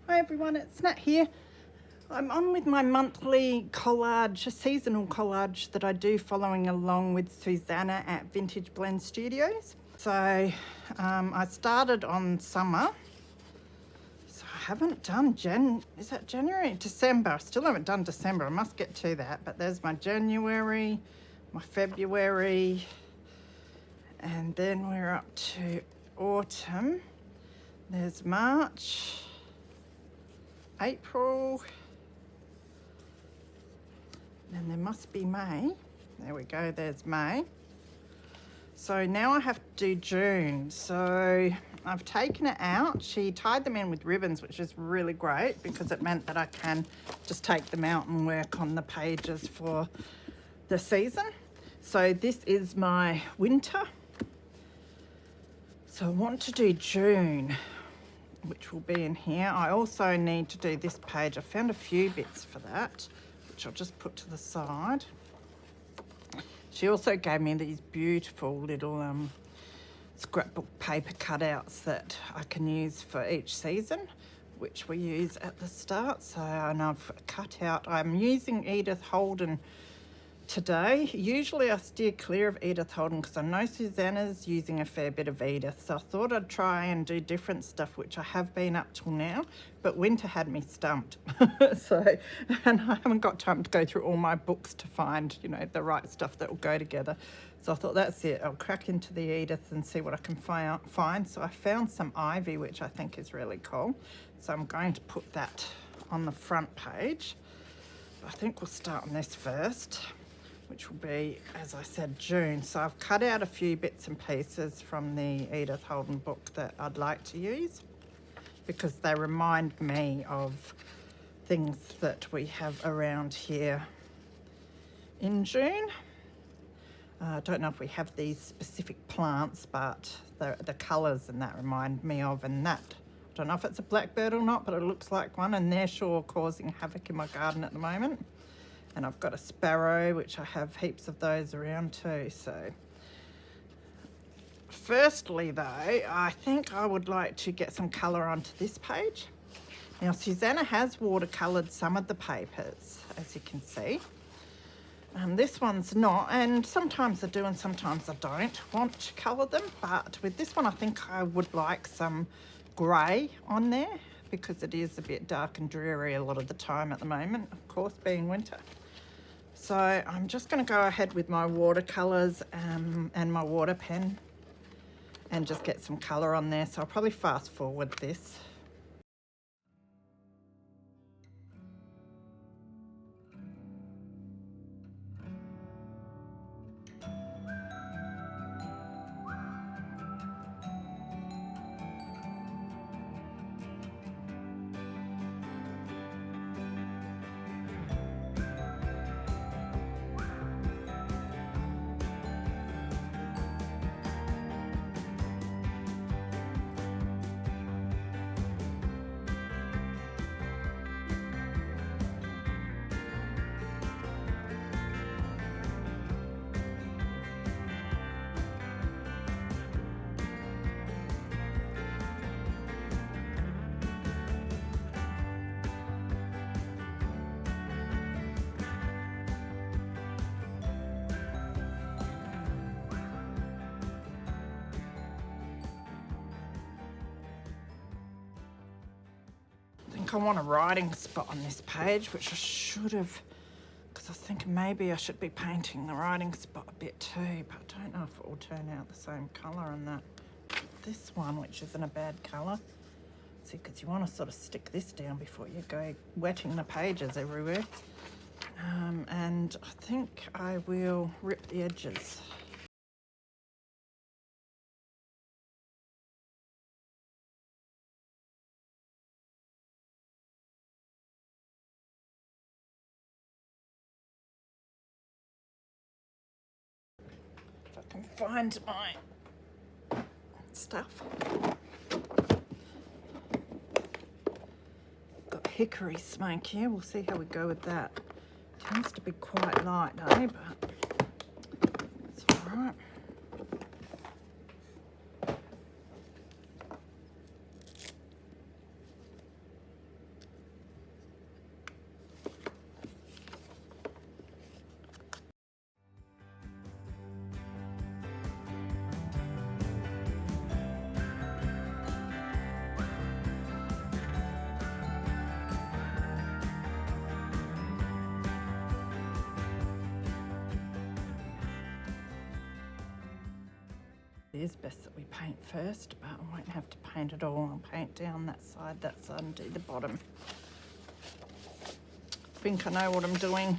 Hi everyone, it's Nat here. I'm on with my monthly collage, a seasonal collage that I do following along with Susanna at Vintage Blend Studios. So I started on summer. So I haven't done is that January? December. I still haven't done December. I must get to that. But there's my January, my February, and then we're up to autumn. There's March, April, and there must be May. There we go, there's May. So now I have to do June. So I've taken it out. She tied them in with ribbons, which is really great because it meant that I can just take them out and work on the pages for the season. So this is my winter. So I want to do June, which will be in here. I also need to do this page. I found a few bits for that, which I'll just put to the side. She also gave me these beautiful little scrapbook paper cutouts that I can use for each season, which we use at the start. So, and I've cut out, I'm using Edith Holden today. Usually I steer clear of Edith Holden because I know Susanna's using a fair bit of Edith, so I thought I'd try and do different stuff, which I have been up till now, but winter had me stumped. So, and I haven't got time to go through all my books to find, you know, the right stuff that will go together. So I thought that's it, I'll crack into the Edith and see what I can find. So I found some ivy, which I think is really cool. So I'm going to put that on the front page. I think we'll start on this first, which will be, as I said, June. So I've cut out a few bits and pieces from the Edith Holden book that I'd like to use because they remind me of things that we have around here in June. I don't know if we have these specific plants, but the colours and that remind me of, and that, I don't know if it's a blackbird or not, but it looks like one, and they're sure causing havoc in my garden at the moment. And I've got a sparrow, which I have heaps of those around too. So firstly though, I think I would like to get some colour onto this page. Now Susanna has watercoloured some of the papers, as you can see. This one's not, and sometimes I do and sometimes I don't want to colour them, but with this one I think I would like some grey on there because it is a bit dark and dreary a lot of the time at the moment, of course, being winter. So I'm just going to go ahead with my watercolours and my water pen and just get some colour on there. So I'll probably fast forward this. I want a writing spot on this page, which I should have, because I was thinking maybe I should be painting the writing spot a bit too, but I don't know if it will turn out the same colour on that. This one, which isn't a bad colour. See, because you want to sort of stick this down before you go wetting the pages everywhere. And I think I will rip the edges. If I can find my stuff. Got hickory smoke here. We'll see how we go with that. Tends to be quite light, eh? But it's all right. It is best that we paint first, but I won't have to paint it all. I'll paint down that side, and do the bottom. I think I know what I'm doing.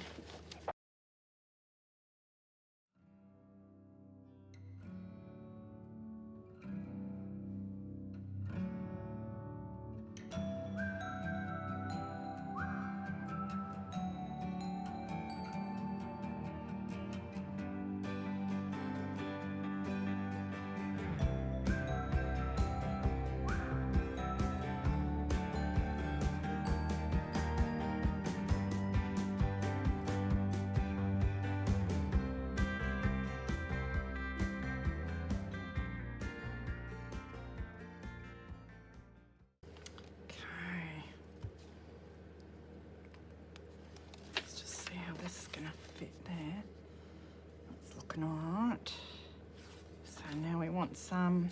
This is going to fit there. That's looking all right. So now we want some,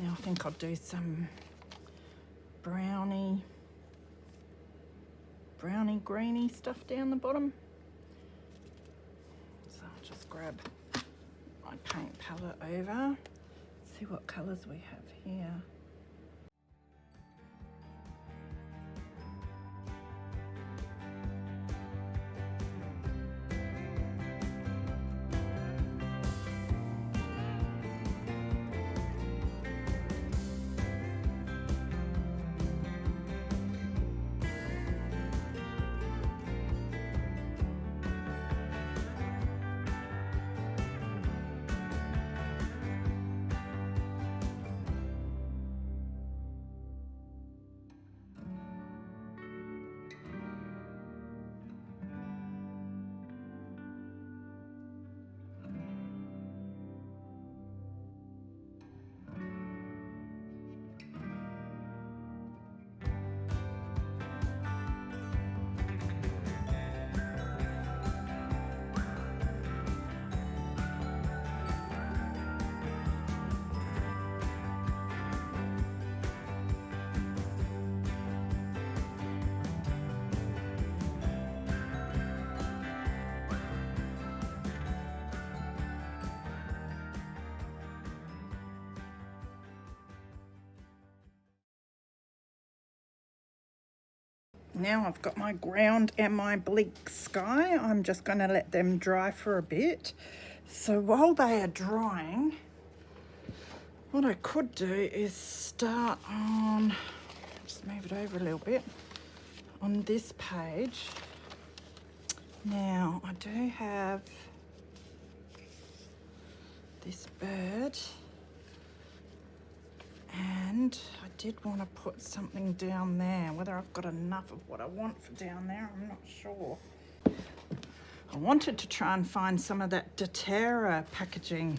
now I think I'll do some browny greeny stuff down the bottom. So I'll just grab my paint palette over, see what colours we have here. Now I've got my ground and my bleak sky. I'm just going to let them dry for a bit. So while they are drying, what I could do is start on, just move it over a little bit, on this page. Now I do have this bird, and I did want to put something down there. Whether I've got enough of what I want for down there, I'm not sure. I wanted to try and find some of that doTERRA packaging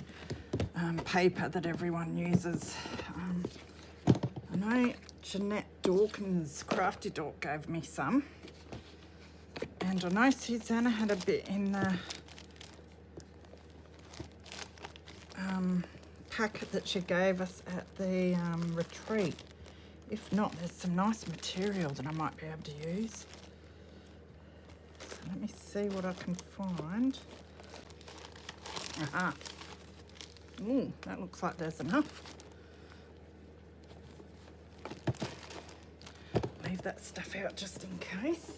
paper that everyone uses. I know Jeanette Dawkins, Crafty Dork, gave me some. And I know Susanna had a bit in the packet that she gave us at the retreat. If not, there's some nice material that I might be able to use. So let me see what I can find. Aha. Ooh, that looks like there's enough. Leave that stuff out just in case.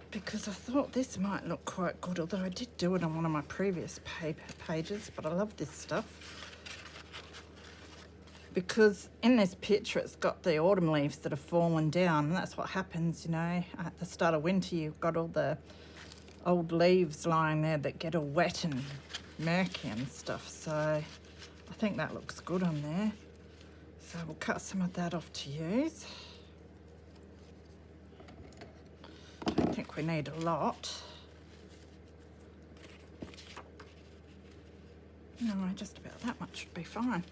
Because I thought this might look quite good, although I did do it on one of my previous pages, but I love this stuff. Because in this picture it's got the autumn leaves that have fallen down, and that's what happens, you know, at the start of winter. You've got all the old leaves lying there that get all wet and murky and stuff, so I think that looks good on there. So we'll cut some of that off to use. I don't think we need a lot. No, just about that much would be fine.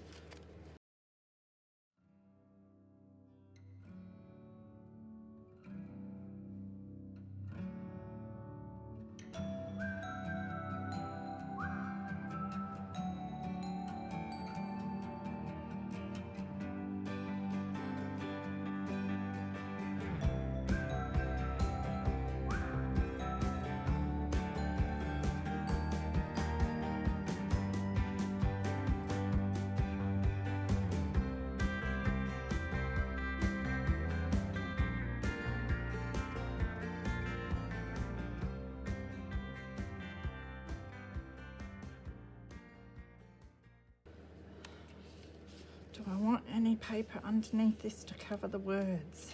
I want any paper underneath this to cover the words.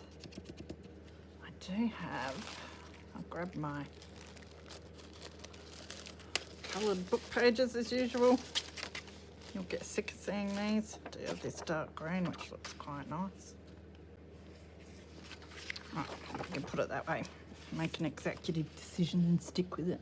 I do have, I'll grab my coloured book pages as usual. You'll get sick of seeing these. I do have this dark green, which looks quite nice. Right, I can put it that way. Make an executive decision and stick with it.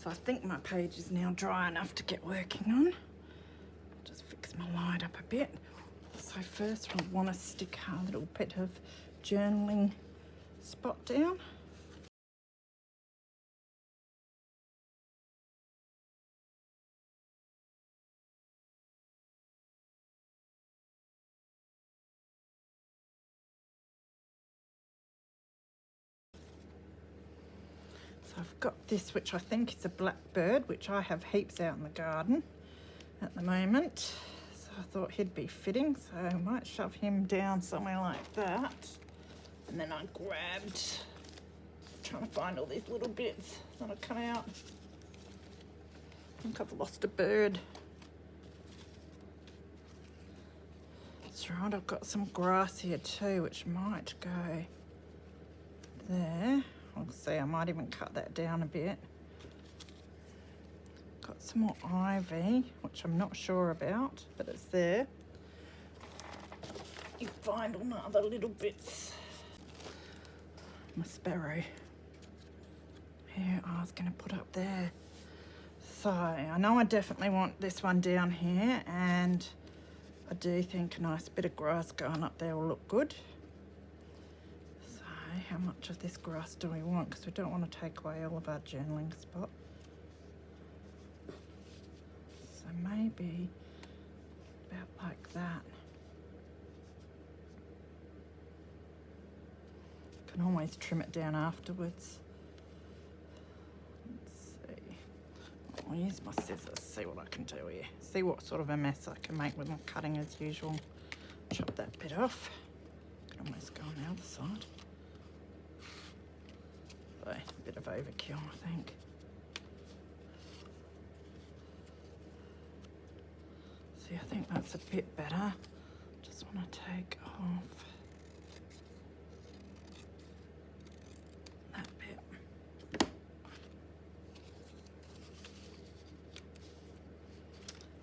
So I think my page is now dry enough to get working on. Just fix my light up a bit. So first I want to stick a little bit of journaling spot down. So I've got this, which I think is a blackbird, which I have heaps out in the garden at the moment. So I thought he'd be fitting, so I might shove him down somewhere like that. And then I grabbed, trying to find all these little bits that have come out. I think I've lost a bird. That's right, I've got some grass here too, which might go there. I'll see, I might even cut that down a bit. Got some more ivy, which I'm not sure about, but it's there. You find all my other little bits. My sparrow. Here, I was going to put up there. So, I know I definitely want this one down here, and I do think a nice bit of grass going up there will look good. How much of this grass do we want? Because we don't want to take away all of our journaling spot. So maybe about like that. Can always trim it down afterwards. Let's see. I'll use my scissors, see what I can do here. See what sort of a mess I can make with my cutting as usual. Chop that bit off. Can almost go on the other side. A bit of overkill, I think. See, I think that's a bit better. Just want to take off that bit.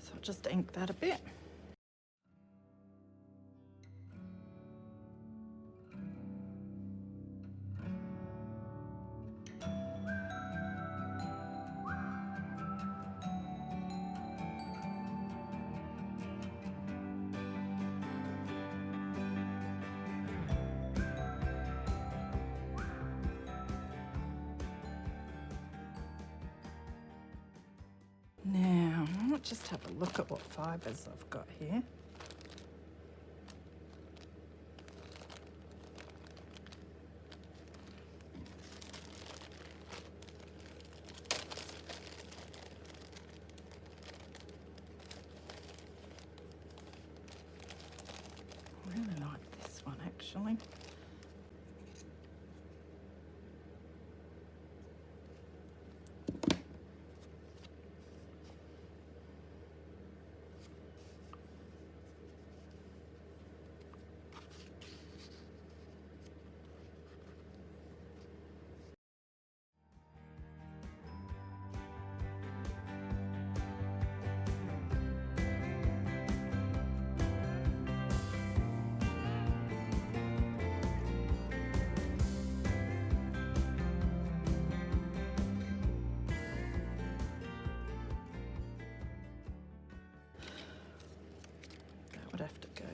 So I'll just ink that a bit. Now, I might just have a look at what fibres I've got here. I really like this one actually.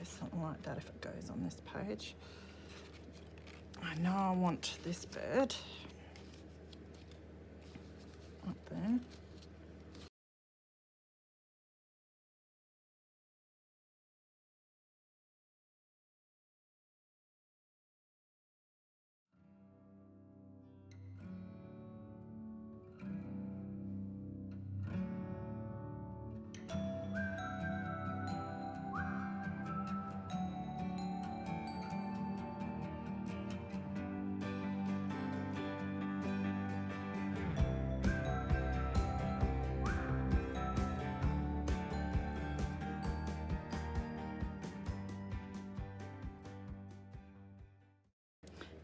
something like that if it goes on this page. I know I want this bird up there.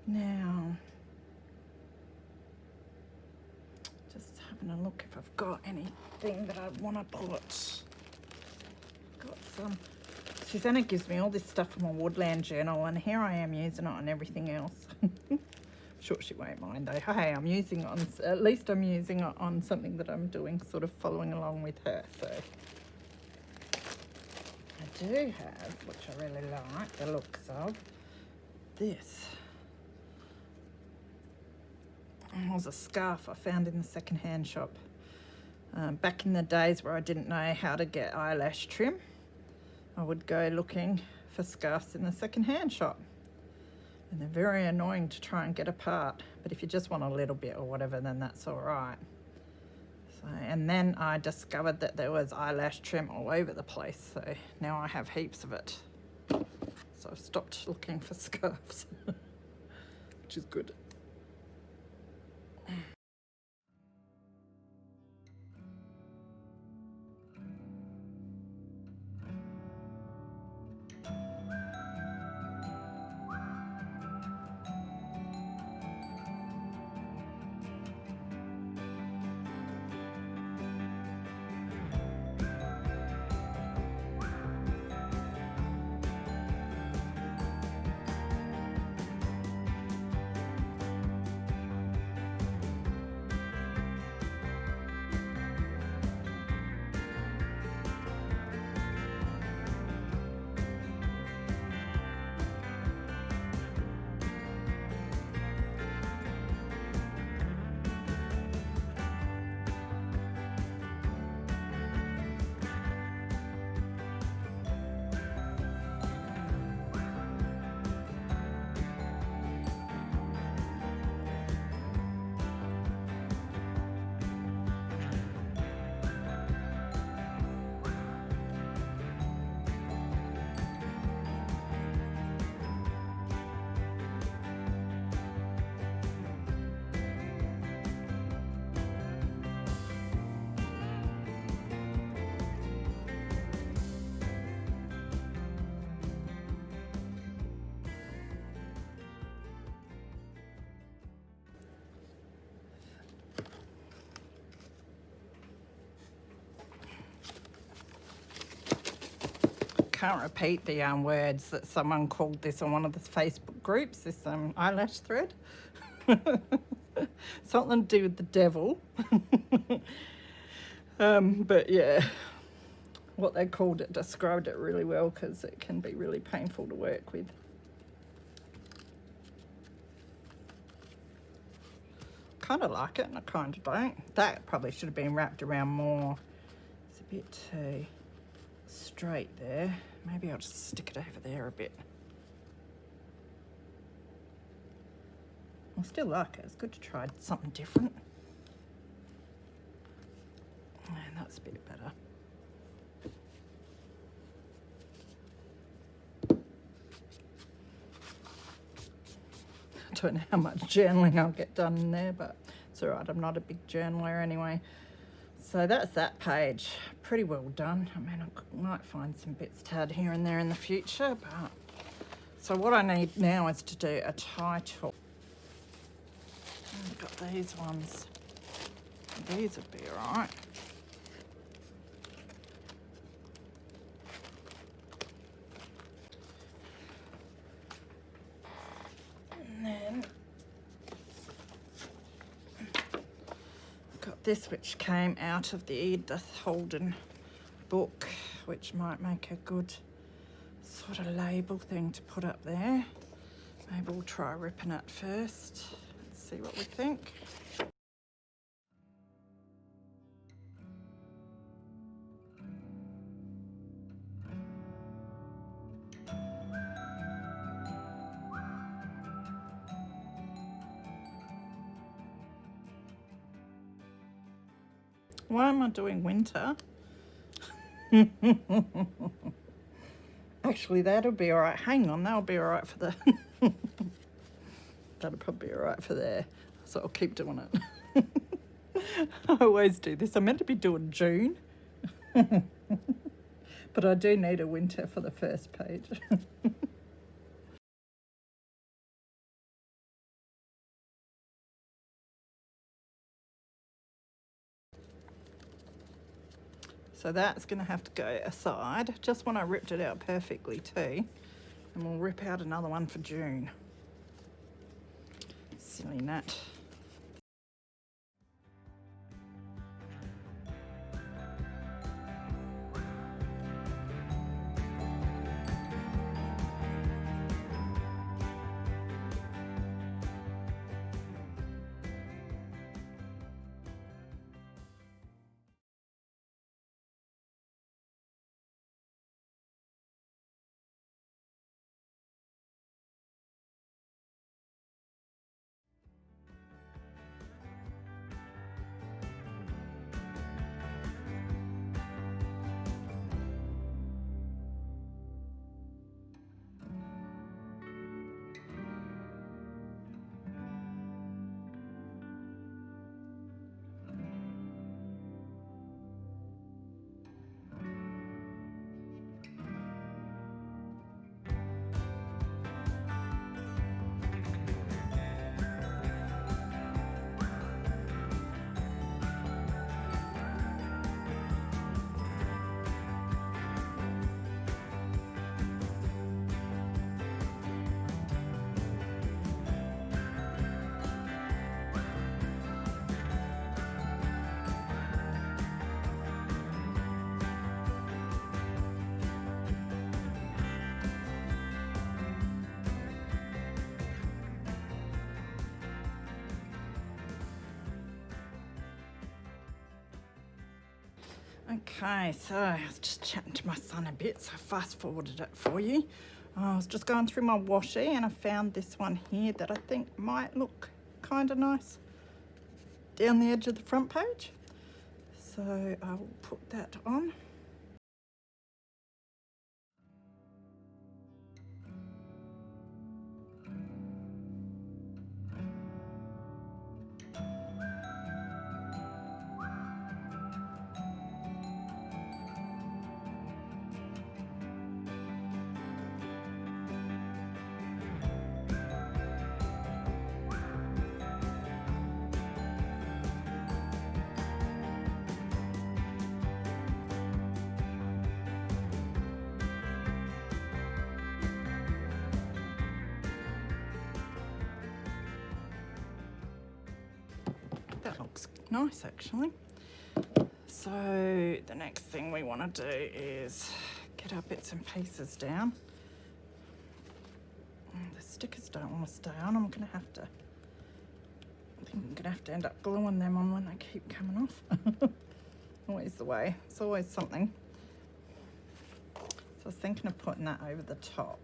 Now, just having a look if I've got anything that I want to put. Got some. Susanna gives me all this stuff from a woodland journal, and here I am using it on everything else. Sure she won't mind though. Hey, I'm using it on, at least I'm using it on something that I'm doing, sort of following along with her. So I do have, which I really like the looks of, this. It was a scarf I found in the second-hand shop. Back in the days where I didn't know how to get eyelash trim, I would go looking for scarves in the second-hand shop. And they're very annoying to try and get apart. But if you just want a little bit or whatever, then that's all right. So, and then I discovered that there was eyelash trim all over the place. So now I have heaps of it. So I've stopped looking for scarves, which is good. Can't repeat the words that someone called this on one of the Facebook groups, this eyelash thread. Something to do with the devil. But yeah, what they called it described it really well, because it can be really painful to work with. Kind of like it and I kind of don't. That probably should have been wrapped around more. It's a bit too straight there. Maybe I'll just stick it over there a bit. I still like it. It's good to try something different. And that's a bit better. I don't know how much journaling I'll get done in there, but it's all right. I'm not a big journaler anyway. So that's that page. Pretty well done. I mean, I might find some bits to add here and there in the future, but... So what I need now is to do a title. I've got these ones. These would be all right. And then got this, which came out of the Edith Holden book, which might make a good sort of label thing to put up there. Maybe we'll try ripping it first. Let's see what we think. Why am I doing winter? Actually, that'll be all right. Hang on, that'll be all right for the... That'll probably be all right for there. So I'll keep doing it. I always do this. I'm meant to be doing June. But I do need a winter for the first page. So that's going to have to go aside, just when I ripped it out perfectly too. And we'll rip out another one for June. Silly Nat. Okay, so I was just chatting to my son a bit, so I fast forwarded it for you. I was just going through my washi and I found this one here that I think might look kind of nice down the edge of the front page. So I will put that on. That looks nice actually. So the next thing we want to do is get our bits and pieces down. The stickers don't want to stay on. I think I'm gonna have to end up gluing them on when they keep coming off. Always the way. It's always something. So I was thinking of putting that over the top.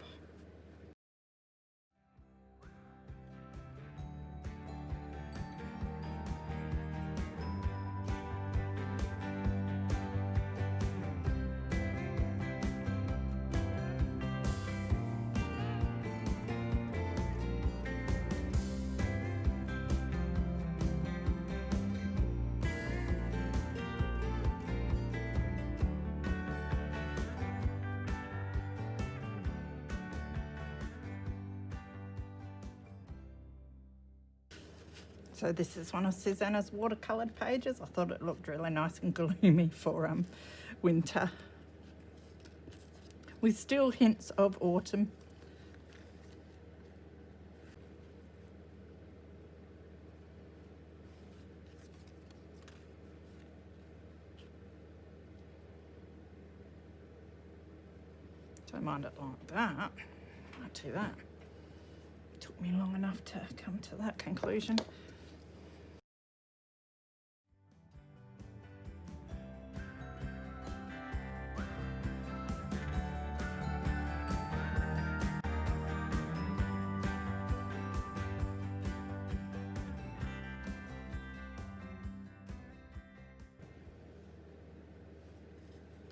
So this is one of Susanna's watercoloured pages. I thought it looked really nice and gloomy for winter, with still hints of autumn. Don't mind it like that. I'll do that. Took me long enough to come to that conclusion.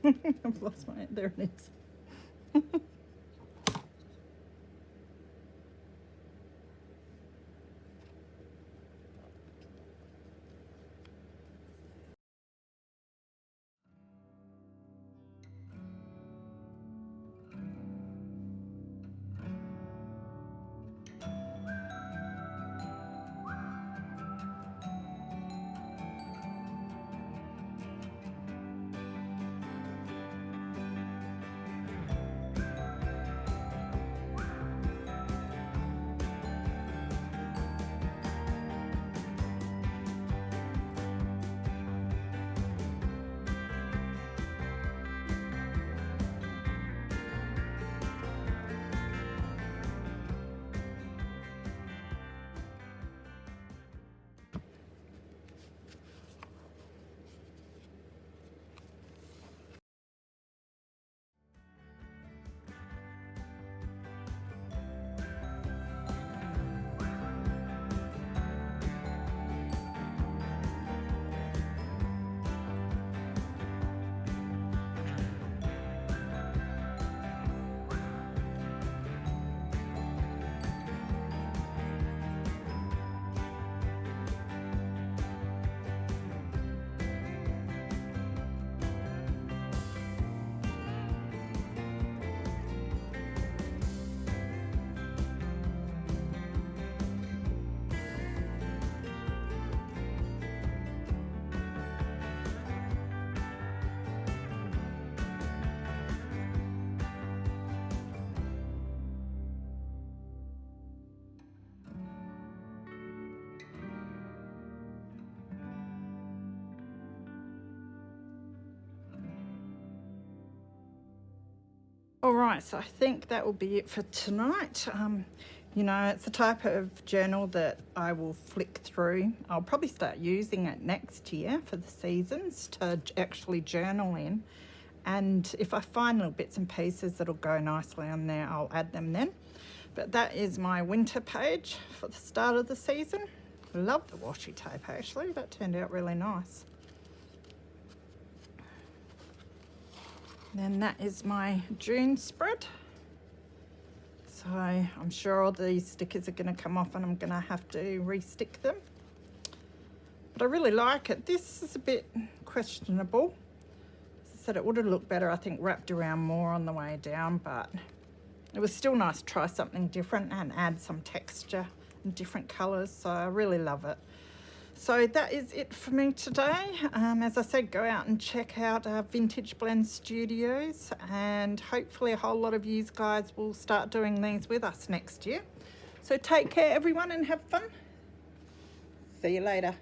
I've lost my, there it is. All right, so I think that will be it for tonight. You know, it's the type of journal that I will flick through. I'll probably start using it next year for the seasons to actually journal in. And if I find little bits and pieces that'll go nicely on there, I'll add them then. But that is my winter page for the start of the season. Love the washi tape actually, that turned out really nice. Then that is my June spread. So I'm sure all these stickers are going to come off and I'm going to have to re-stick them. But I really like it. This is a bit questionable. As I said, it would have looked better, I think, wrapped around more on the way down, but it was still nice to try something different and add some texture and different colours. So I really love it. So that is it for me today. As I said, go out and check out Vintage Blend Studios, and hopefully a whole lot of you guys will start doing these with us next year. So take care everyone and have fun. See you later.